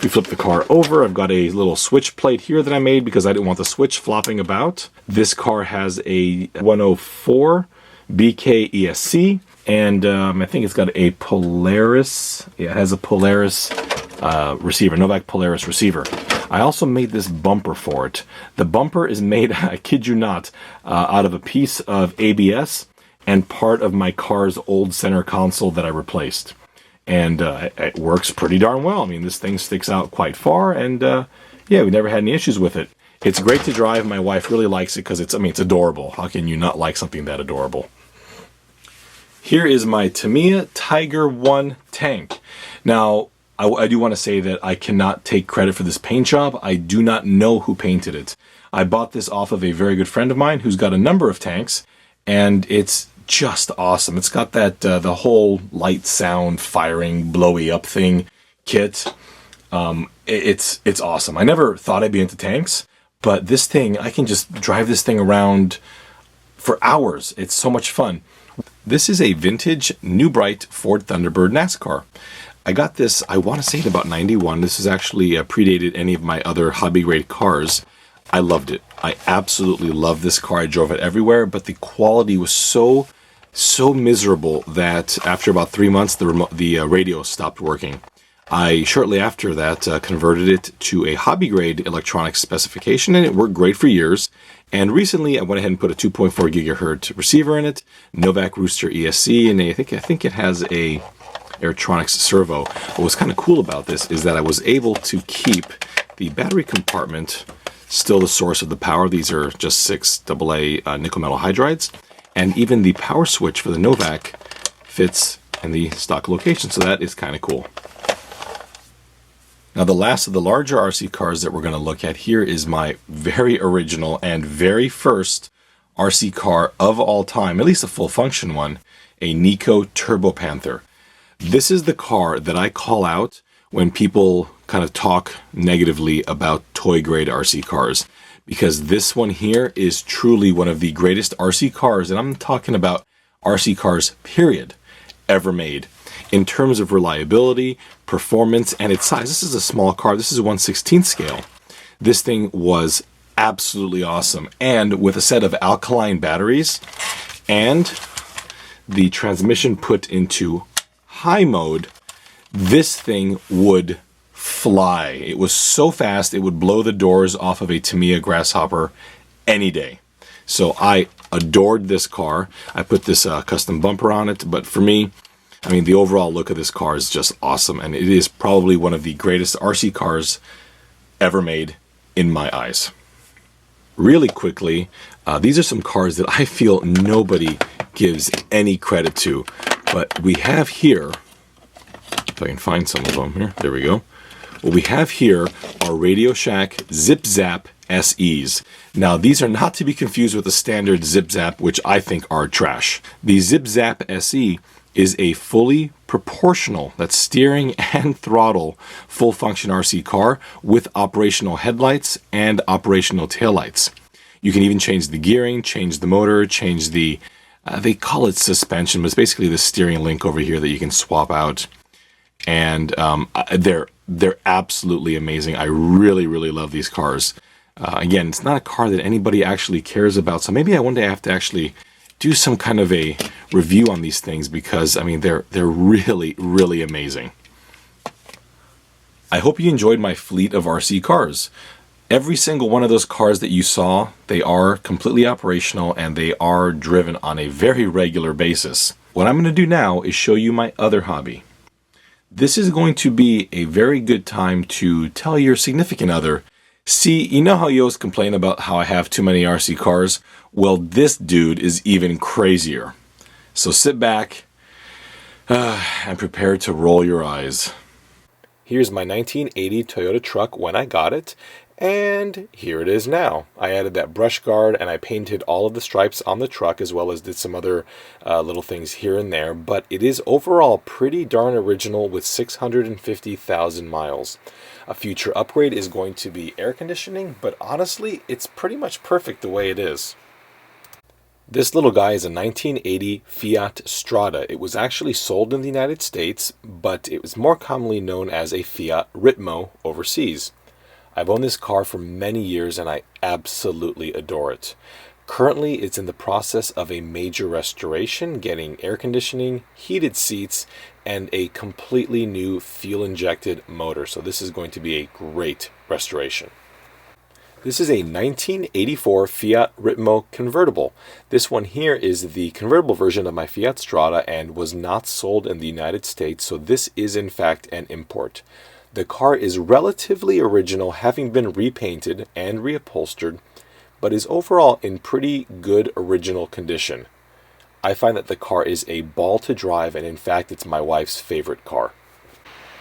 We flip the car over. I've got a little switch plate here that I made because I didn't want the switch flopping about. This car has a 104 BK ESC, and I think it's got a Polaris. Yeah, it has a Polaris receiver, Novak Polaris receiver. I also made this bumper for it. The bumper is made, I kid you not, out of a piece of ABS and part of my car's old center console that I replaced. And it works pretty darn well. I mean, this thing sticks out quite far, and yeah, we never had any issues with it. It's great to drive. My wife really likes it because it's adorable. How can you not like something that adorable? Here is my Tamiya Tiger 1 tank. Now, I do want to say that I cannot take credit for this paint job. I do not know who painted it. I bought this off of a very good friend of mine who's got a number of tanks, and it's just awesome. It's got that the whole light, sound, firing, blowy up thing kit. It's awesome. I never thought I'd be into tanks, but this thing, I can just drive this thing around for hours. It's so much fun. This is a vintage New Bright Ford Thunderbird NASCAR. I got this, I want to say in about 91. This is actually predated any of my other hobby grade cars. I loved it. I absolutely loved this car. I drove it everywhere, but the quality was so miserable that after about 3 months, the radio stopped working. I shortly after that converted it to a hobby grade electronics specification, and it worked great for years. And recently, I went ahead and put a 2.4 gigahertz receiver in it, Novak Rooster ESC, and I think it has a Airtronics servo. What's kind of cool about this is that I was able to keep the battery compartment still the source of the power. These are just 6 AA nickel metal hydrides. And even the power switch for the Novak fits in the stock location. So that is kind of cool. Now the last of the larger RC cars that we're going to look at here is my very original and very first RC car of all time, at least a full function one, a Nico Turbo Panther. This is the car that I call out when people kind of talk negatively about toy grade RC cars, because this one here is truly one of the greatest RC cars, and I'm talking about RC cars, period, ever made. In terms of reliability, performance, and its size. This is a small car. This is a 1/16 scale. This thing was absolutely awesome. And with a set of alkaline batteries and the transmission put into high mode, this thing would fly. It was so fast, it would blow the doors off of a Tamiya Grasshopper any day. So I adored this car. I put this custom bumper on it, but for me, I mean, the overall look of this car is just awesome, and it is probably one of the greatest RC cars ever made in my eyes. Really quickly, these are some cars that I feel nobody gives any credit to, but we have here, if I can find some of them here, there we go. What we have here are Radio Shack Zip Zap SEs. Now, these are not to be confused with the standard Zip Zap, which I think are trash. The Zip Zap SE is a fully proportional, that's steering and throttle, full function RC car with operational headlights and operational taillights. You can even change the gearing, change the motor, change the, they call it suspension, but it's basically the steering link over here that you can swap out. And they're absolutely amazing. I really, really love these cars. Again, it's not a car that anybody actually cares about, so maybe one day I have to actually do some kind of a review on these things, because I mean they're really, really amazing. I hope you enjoyed my fleet of RC cars. Every single one of those cars that you saw, they are completely operational and they are driven on a very regular basis. What I'm going to do now is show you my other hobby. This is going to be a very good time to tell your significant other, see, you know how you always complain about how I have too many RC cars? Well, this dude is even crazier. So sit back and prepare to roll your eyes. Here's my 1980 Toyota truck when I got it, and here it is now. I added that brush guard and I painted all of the stripes on the truck, as well as did some other little things here and there, but it is overall pretty darn original with 650,000 miles. A future upgrade is going to be air conditioning, but honestly, it's pretty much perfect the way it is. This little guy is a 1980 Fiat Strada. It was actually sold in the United States, but it was more commonly known as a Fiat Ritmo overseas. I've owned this car for many years and I absolutely adore it. Currently, it's in the process of a major restoration, getting air conditioning, heated seats, and a completely new fuel-injected motor. So this is going to be a great restoration. This is a 1984 Fiat Ritmo convertible. This one here is the convertible version of my Fiat Strada and was not sold in the United States, so this is in fact an import. The car is relatively original, having been repainted and reupholstered, but is overall in pretty good original condition. I find that the car is a ball to drive, and in fact it's my wife's favorite car.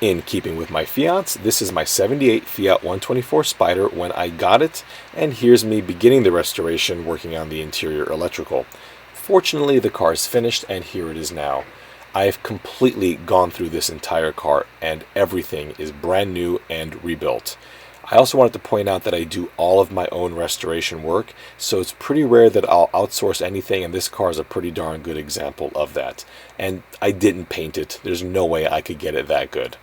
In keeping with my Fiats, this is my 78 Fiat 124 Spider when I got it, and here's me beginning the restoration working on the interior electrical. Fortunately, the car is finished and here it is now. I have completely gone through this entire car and everything is brand new and rebuilt. I also wanted to point out that I do all of my own restoration work, so it's pretty rare that I'll outsource anything, and this car is a pretty darn good example of that. And I didn't paint it. There's no way I could get it that good.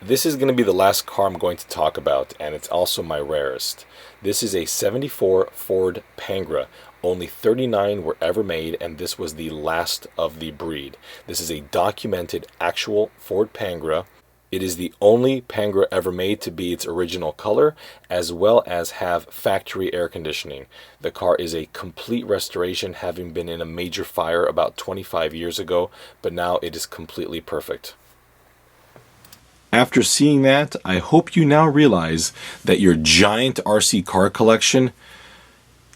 This is going to be the last car I'm going to talk about, and it's also my rarest. This is a 74 Ford Pangra. Only 39 were ever made, and this was the last of the breed. This is a documented actual Ford Pangra. It is the only Pangra ever made to be its original color, as well as have factory air conditioning. The car is a complete restoration, having been in a major fire about 25 years ago, but now it is completely perfect. After seeing that, I hope you now realize that your giant RC car collection,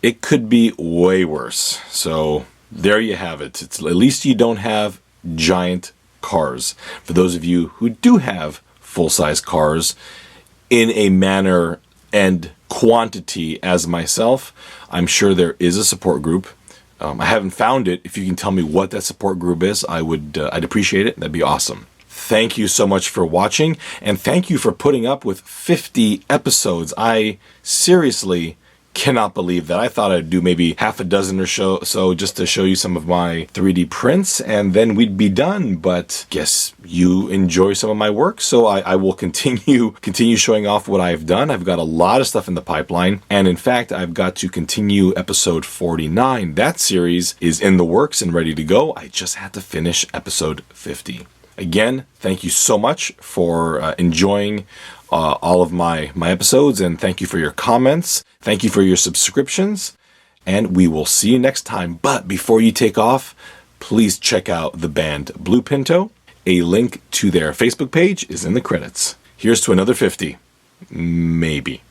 it could be way worse. So there you have it. At least you don't have giant cars. For those of you who do have full-size cars in a manner and quantity as myself, I'm sure there is a support group. I haven't found it. If you can tell me what that support group is, I'd appreciate it. That'd be awesome. Thank you so much for watching, and thank you for putting up with 50 episodes. I seriously cannot believe that. I thought I'd do maybe half a dozen or so just to show you some of my 3D prints, and then we'd be done. But guess you enjoy some of my work, so I will continue showing off what I've done. I've got a lot of stuff in the pipeline, and in fact, I've got to continue episode 49. That series is in the works and ready to go. I just had to finish episode 50. Again, thank you so much for enjoying all of my episodes, and thank you for your comments. Thank you for your subscriptions, and we will see you next time. But before you take off, please check out the band Blue Pinto. A link to their Facebook page is in the credits. Here's to another 50. Maybe.